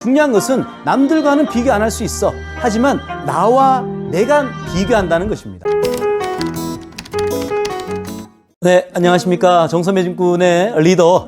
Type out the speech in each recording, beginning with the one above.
중요한 것은 남들과는 비교 안 할 수 있어. 하지만 나와 내가 비교한다는 것입니다. 네, 안녕하십니까. 정서매진꾼의 리더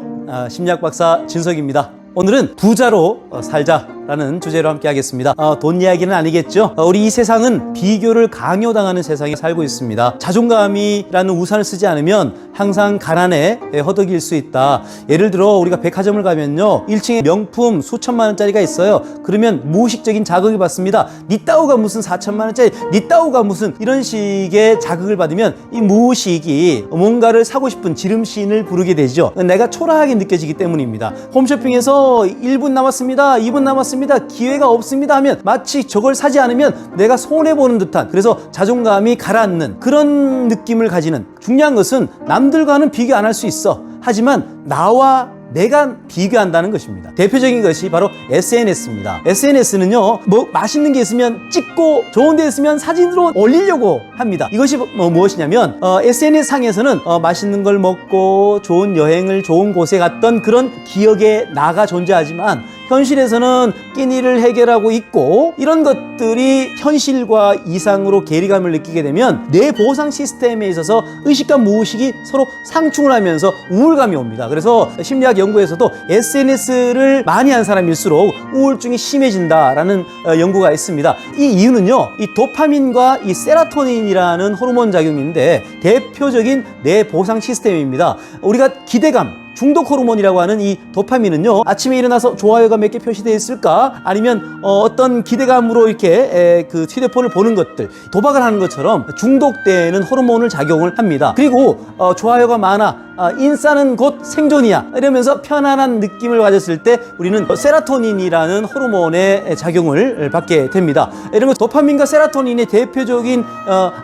심리학 박사 진석입니다. 오늘은 부자로 살자라는 주제로 함께 하겠습니다. 돈 이야기는 아니겠죠? 우리 이 세상은 비교를 강요당하는 세상에 살고 있습니다. 자존감이라는 우산을 쓰지 않으면 항상 가난에 허덕일 수 있다. 예를 들어 우리가 백화점을 가면요, 1층에 명품 수천만 원짜리가 있어요. 그러면 무의식적인 자극을 받습니다. 니 따오가 무슨 4천만 원짜리, 니 따오가 무슨, 이런 식의 자극을 받으면 이 무의식이 뭔가를 사고 싶은 지름신을 부르게 되죠. 내가 초라하게 느껴지기 때문입니다. 홈쇼핑에서 1분 남았습니다, 2분 남았습니다, 기회가 없습니다 하면 마치 저걸 사지 않으면 내가 손해보는 듯한, 그래서 자존감이 가라앉는 그런 느낌을 가지는. 중요한 것은 남들과는 비교 안 할 수 있어. 하지만 나와 내가 비교한다는 것입니다. 대표적인 것이 바로 SNS입니다. SNS는요, 뭐 맛있는 게 있으면 찍고 좋은 데 있으면 사진으로 올리려고 합니다. 이것이 무엇이냐면 SNS 상에서는 맛있는 걸 먹고 좋은 여행을 좋은 곳에 갔던 그런 기억의 나가 존재하지만 현실에서는 끼니를 해결하고 있고, 이런 것들이 현실과 이상으로 괴리감을 느끼게 되면 뇌 보상 시스템에 있어서 의식과 무의식이 서로 상충을 하면서 우울감이 옵니다. 그래서 심리학 연구에서도 SNS를 많이 한 사람일수록 우울증이 심해진다라는 연구가 있습니다. 이 이유는요, 이 도파민과 이 세로토닌이라는 호르몬 작용인데 대표적인 뇌 보상 시스템입니다. 우리가 기대감, 중독 호르몬이라고 하는 이 도파민은요, 아침에 일어나서 좋아요가 몇 개 표시되어 있을까, 아니면 어떤 기대감으로 이렇게 그 휴대폰을 보는 것들, 도박을 하는 것처럼 중독되는 호르몬을 작용을 합니다. 그리고 좋아요가 많아, 인싸는 곧 생존이야, 이러면서 편안한 느낌을 가졌을 때 우리는 세로토닌이라는 호르몬의 작용을 받게 됩니다. 이런 것, 도파민과 세로토닌의 대표적인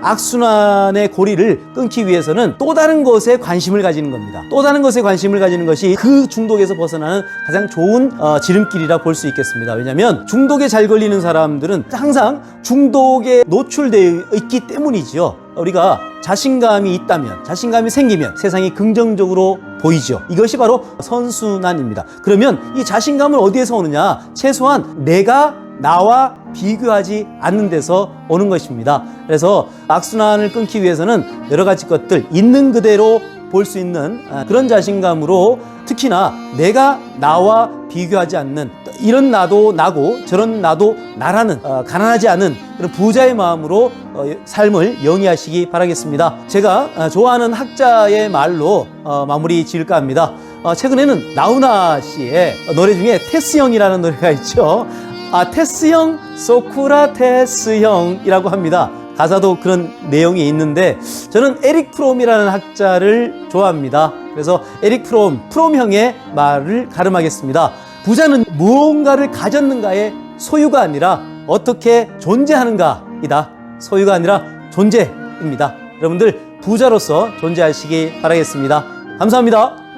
악순환의 고리를 끊기 위해서는 또 다른 것에 관심을 가지는 겁니다. 또 다른 것에 관심을 가지는 것이 그 중독에서 벗어나는 가장 좋은 지름길이라 볼 수 있겠습니다. 왜냐하면 중독에 잘 걸리는 사람들은 항상 중독에 노출되어 있기 때문이지요. 우리가 자신감이 있다면, 자신감이 생기면 세상이 긍정적으로 보이죠. 이것이 바로 선순환입니다. 그러면 이 자신감은 어디에서 오느냐? 최소한 내가 나와 비교하지 않는 데서 오는 것입니다. 그래서 악순환을 끊기 위해서는 여러 가지 것들 있는 그대로 볼 수 있는 그런 자신감으로, 특히나 내가 나와 비교하지 않는, 이런 나도 나고 저런 나도 나라는 가난하지 않은 그런 부자의 마음으로 삶을 영위하시기 바라겠습니다. 제가 좋아하는 학자의 말로 마무리 지을까 합니다. 최근에는 나훈아 씨의 노래 중에 테스형이라는 노래가 있죠. 테스형, 소크라테스형이라고 합니다. 가사도 그런 내용이 있는데, 저는 에릭 프롬이라는 학자를 좋아합니다. 그래서 에릭 프롬형의 말을 가름하겠습니다. 부자는 무언가를 가졌는가의 소유가 아니라 어떻게 존재하는가이다. 소유가 아니라 존재입니다. 여러분들 부자로서 존재하시기 바라겠습니다. 감사합니다.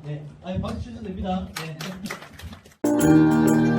네. 아니, 박수 주셔도 됩니다. 네.